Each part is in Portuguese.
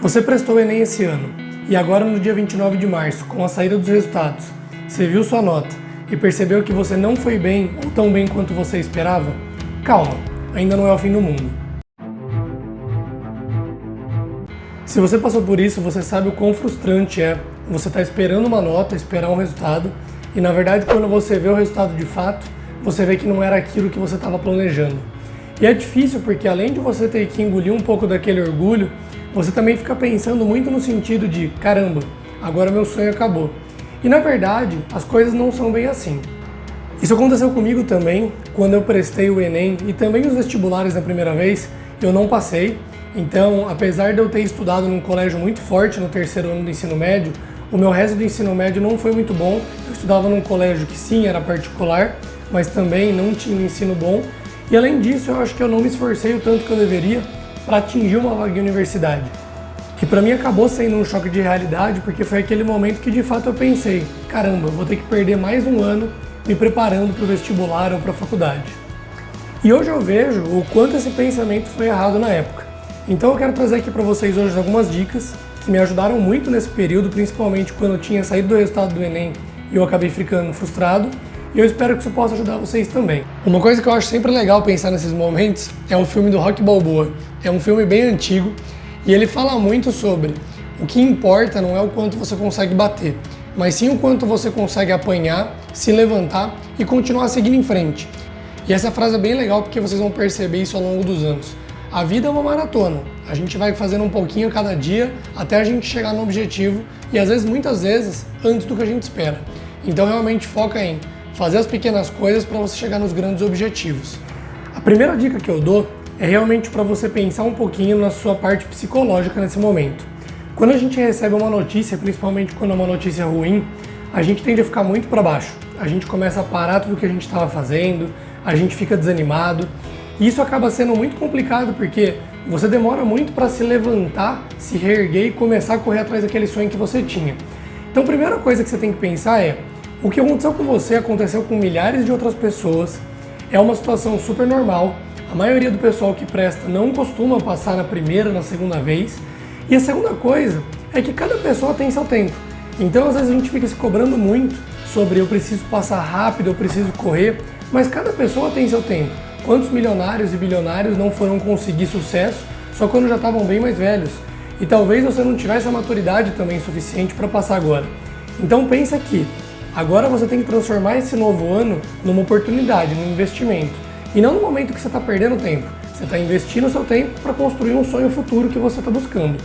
Você prestou o Enem esse ano, e agora no dia 29 de março, com a saída dos resultados, você viu sua nota e percebeu que você não foi bem ou tão bem quanto você esperava? Calma, ainda não é o fim do mundo. Se você passou por isso, você sabe o quão frustrante é você estar esperando uma nota, esperar um resultado, e na verdade quando você vê o resultado de fato, você vê que não era aquilo que você estava planejando. E é difícil porque além de você ter que engolir um pouco daquele orgulho, você também fica pensando muito no sentido de, caramba, agora meu sonho acabou. E na verdade, as coisas não são bem assim. Isso aconteceu comigo também, quando eu prestei o Enem e também os vestibulares na primeira vez, eu não passei. Então, apesar de eu ter estudado num colégio muito forte no terceiro ano do ensino médio, o meu resto do ensino médio não foi muito bom. Eu estudava num colégio que sim, era particular, mas também não tinha um ensino bom. E além disso, eu acho que eu não me esforcei o tanto que eu deveria para atingir uma vaga em universidade. E para mim acabou sendo um choque de realidade, porque foi aquele momento que de fato eu pensei, caramba, eu vou ter que perder mais um ano me preparando para o vestibular ou para a faculdade. E hoje eu vejo o quanto esse pensamento foi errado na época. Então eu quero trazer aqui para vocês hoje algumas dicas que me ajudaram muito nesse período, principalmente quando eu tinha saído do resultado do Enem e eu acabei ficando frustrado. E eu espero que isso possa ajudar vocês também. Uma coisa que eu acho sempre legal pensar nesses momentos é o filme do Rocky Balboa. É um filme bem antigo e ele fala muito sobre o que importa não é o quanto você consegue bater, mas sim o quanto você consegue apanhar, se levantar e continuar seguindo em frente. E essa frase é bem legal porque vocês vão perceber isso ao longo dos anos. A vida é uma maratona, a gente vai fazendo um pouquinho cada dia até a gente chegar no objetivo e às vezes, muitas vezes, antes do que a gente espera. Então realmente foca em fazer as pequenas coisas para você chegar nos grandes objetivos. A primeira dica que eu dou é realmente para você pensar um pouquinho na sua parte psicológica nesse momento. Quando a gente recebe uma notícia, principalmente quando é uma notícia ruim, a gente tende a ficar muito para baixo. A gente começa a parar tudo que a gente estava fazendo, a gente fica desanimado. E isso acaba sendo muito complicado porque você demora muito para se levantar, se reerguer e começar a correr atrás daquele sonho que você tinha. Então a primeira coisa que você tem que pensar é: o que aconteceu com você aconteceu com milhares de outras pessoas, é uma situação super normal, a maioria do pessoal que presta não costuma passar na primeira, na segunda vez, e a segunda coisa é que cada pessoa tem seu tempo. Então às vezes a gente fica se cobrando muito sobre eu preciso passar rápido, eu preciso correr, mas cada pessoa tem seu tempo. Quantos milionários e bilionários não foram conseguir sucesso só quando já estavam bem mais velhos? E talvez você não tivesse a maturidade também suficiente para passar agora. Então pensa aqui, agora você tem que transformar esse novo ano numa oportunidade, num investimento. E não no momento que você está perdendo tempo. Você está investindo o seu tempo para construir um sonho futuro que você está buscando.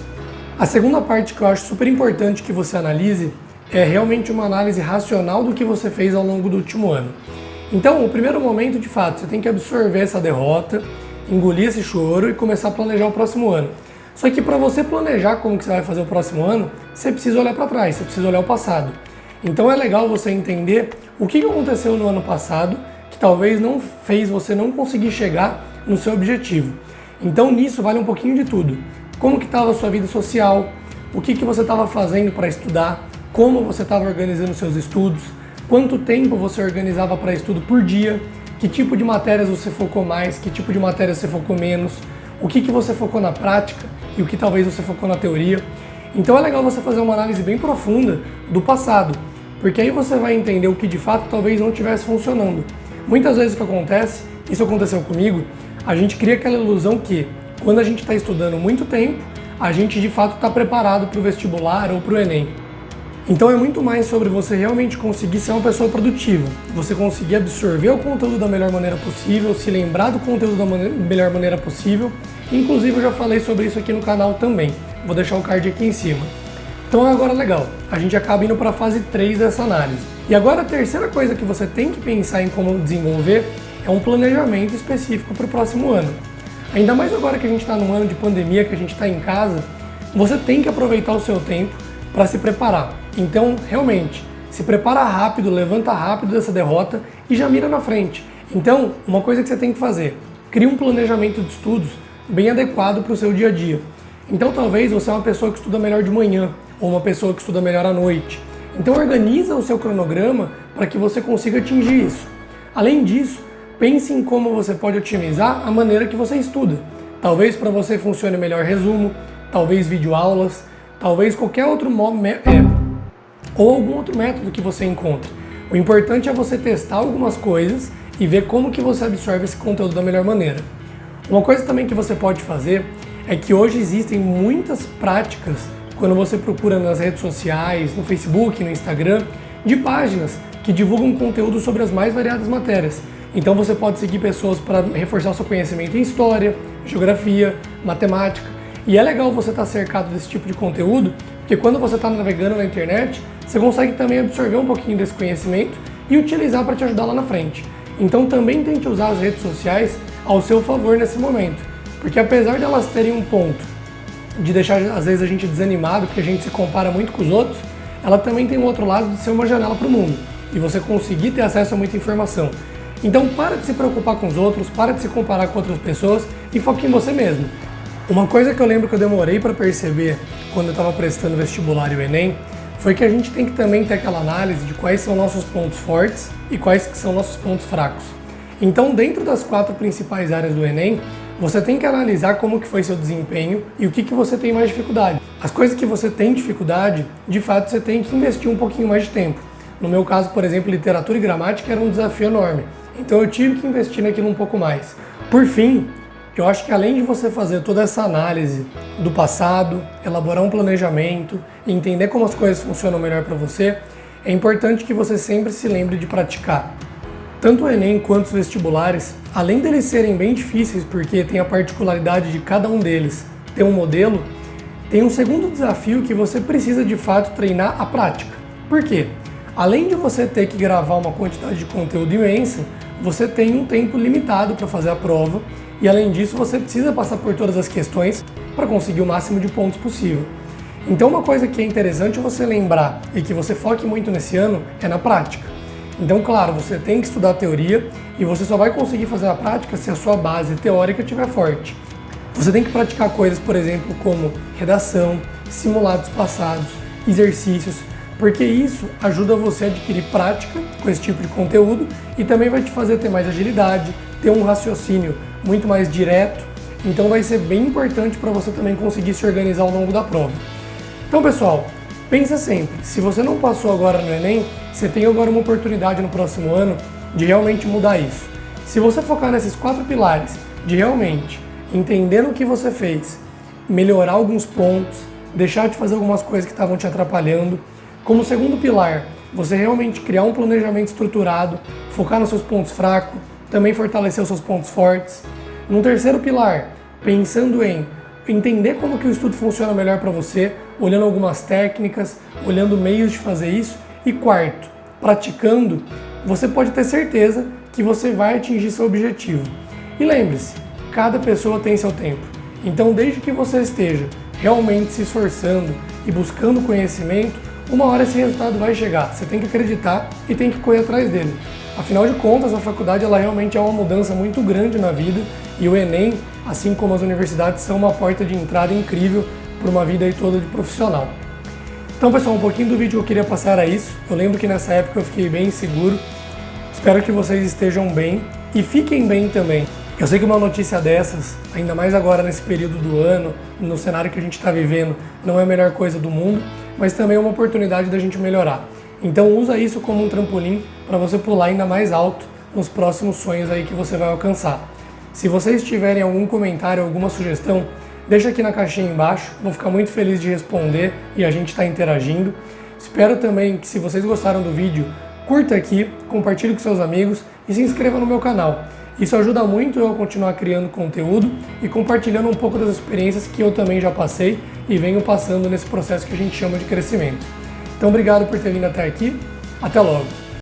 A segunda parte que eu acho super importante que você analise é realmente uma análise racional do que você fez ao longo do último ano. Então, o primeiro momento, de fato, você tem que absorver essa derrota, engolir esse choro e começar a planejar o próximo ano. Só que para você planejar como que você vai fazer o próximo ano, você precisa olhar para trás, você precisa olhar o passado. Então é legal você entender o que aconteceu no ano passado que talvez não fez você não conseguir chegar no seu objetivo. Então nisso vale um pouquinho de tudo. Como que estava a sua vida social, o que você estava fazendo para estudar, como você estava organizando seus estudos, quanto tempo você organizava para estudo por dia, que tipo de matérias você focou mais, que tipo de matérias você focou menos, o que você focou na prática e o que talvez você focou na teoria. Então é legal você fazer uma análise bem profunda do passado, porque aí você vai entender o que de fato talvez não estivesse funcionando. Muitas vezes o que acontece, isso aconteceu comigo, a gente cria aquela ilusão que quando a gente está estudando muito tempo, a gente de fato está preparado para o vestibular ou para o Enem. Então é muito mais sobre você realmente conseguir ser uma pessoa produtiva, você conseguir absorver o conteúdo da melhor maneira possível, se lembrar do conteúdo da melhor maneira possível. Inclusive eu já falei sobre isso aqui no canal também, vou deixar o card aqui em cima. Então agora legal, a gente acaba indo para a fase 3 dessa análise. E agora a terceira coisa que você tem que pensar em como desenvolver é um planejamento específico para o próximo ano. Ainda mais agora que a gente está num ano de pandemia, que a gente está em casa, você tem que aproveitar o seu tempo para se preparar. Então, realmente, se prepara rápido, levanta rápido dessa derrota e já mira na frente. Então, uma coisa que você tem que fazer, cria um planejamento de estudos bem adequado para o seu dia a dia. Então, talvez você é uma pessoa que estuda melhor de manhã ou uma pessoa que estuda melhor à noite. Então, organiza o seu cronograma para que você consiga atingir isso. Além disso, pense em como você pode otimizar a maneira que você estuda. Talvez para você funcione melhor resumo, talvez videoaulas, talvez qualquer outro ou algum outro método que você encontre. O importante é você testar algumas coisas e ver como que você absorve esse conteúdo da melhor maneira. Uma coisa também que você pode fazer é que hoje existem muitas práticas quando você procura nas redes sociais, no Facebook, no Instagram, de páginas que divulgam conteúdo sobre as mais variadas matérias. Então você pode seguir pessoas para reforçar o seu conhecimento em história, geografia, matemática. E é legal você estar cercado desse tipo de conteúdo, porque quando você está navegando na internet, você consegue também absorver um pouquinho desse conhecimento e utilizar para te ajudar lá na frente. Então também tente usar as redes sociais ao seu favor nesse momento, porque apesar de elas terem um ponto de deixar às vezes a gente desanimado, porque a gente se compara muito com os outros, ela também tem um outro lado de ser uma janela para o mundo e você conseguir ter acesso a muita informação. Então para de se preocupar com os outros, para de se comparar com outras pessoas e foque em você mesmo. Uma coisa que eu lembro que eu demorei para perceber quando eu estava prestando vestibular e o Enem, foi que a gente tem que também ter aquela análise de quais são nossos pontos fortes e quais que são nossos pontos fracos. Então, dentro das 4 principais áreas do Enem, você tem que analisar como que foi seu desempenho e o que você tem mais dificuldade. As coisas que você tem dificuldade, de fato, você tem que investir um pouquinho mais de tempo. No meu caso, por exemplo, literatura e gramática era um desafio enorme, então eu tive que investir naquilo um pouco mais. Por fim, eu acho que além de você fazer toda essa análise do passado, elaborar um planejamento e entender como as coisas funcionam melhor para você, é importante que você sempre se lembre de praticar. Tanto o Enem quanto os vestibulares, além deles serem bem difíceis porque tem a particularidade de cada um deles ter um modelo, tem um segundo desafio que você precisa de fato treinar a prática. Por quê? Além de você ter que gravar uma quantidade de conteúdo imensa, você tem um tempo limitado para fazer a prova e além disso você precisa passar por todas as questões para conseguir o máximo de pontos possível. Então uma coisa que é interessante você lembrar e que você foque muito nesse ano é na prática. Então claro, você tem que estudar a teoria e você só vai conseguir fazer a prática se a sua base teórica estiver forte. Você tem que praticar coisas, por exemplo, como redação, simulados passados, exercícios, porque isso ajuda você a adquirir prática com esse tipo de conteúdo e também vai te fazer ter mais agilidade, ter um raciocínio muito mais direto, então vai ser bem importante para você também conseguir se organizar ao longo da prova. Então pessoal, pensa sempre, se você não passou agora no Enem, você tem agora uma oportunidade no próximo ano de realmente mudar isso. Se você focar nesses 4 pilares, de realmente entender o que você fez, melhorar alguns pontos, deixar de fazer algumas coisas que estavam te atrapalhando, como segundo pilar, você realmente criar um planejamento estruturado, focar nos seus pontos fracos, também fortalecer os seus pontos fortes. No terceiro pilar, pensando em entender como que o estudo funciona melhor para você, olhando algumas técnicas, olhando meios de fazer isso. E quarto, praticando, você pode ter certeza que você vai atingir seu objetivo. E lembre-se, cada pessoa tem seu tempo. Então, desde que você esteja realmente se esforçando e buscando conhecimento, uma hora esse resultado vai chegar. Você tem que acreditar e tem que correr atrás dele. Afinal de contas, a faculdade ela realmente é uma mudança muito grande na vida e o Enem, assim como as universidades, são uma porta de entrada incrível para uma vida aí toda de profissional. Então, pessoal, um pouquinho do vídeo que eu queria passar era isso. Eu lembro que nessa época eu fiquei bem inseguro. Espero que vocês estejam bem e fiquem bem também. Eu sei que uma notícia dessas, ainda mais agora nesse período do ano, no cenário que a gente está vivendo, não é a melhor coisa do mundo, mas também é uma oportunidade da gente melhorar. Então usa isso como um trampolim para você pular ainda mais alto nos próximos sonhos aí que você vai alcançar. Se vocês tiverem algum comentário, alguma sugestão, deixa aqui na caixinha embaixo, vou ficar muito feliz de responder e a gente está interagindo. Espero também que se vocês gostaram do vídeo, curta aqui, compartilhe com seus amigos e se inscreva no meu canal. Isso ajuda muito eu a continuar criando conteúdo e compartilhando um pouco das experiências que eu também já passei e venho passando nesse processo que a gente chama de crescimento. Então obrigado por ter vindo até aqui, até logo!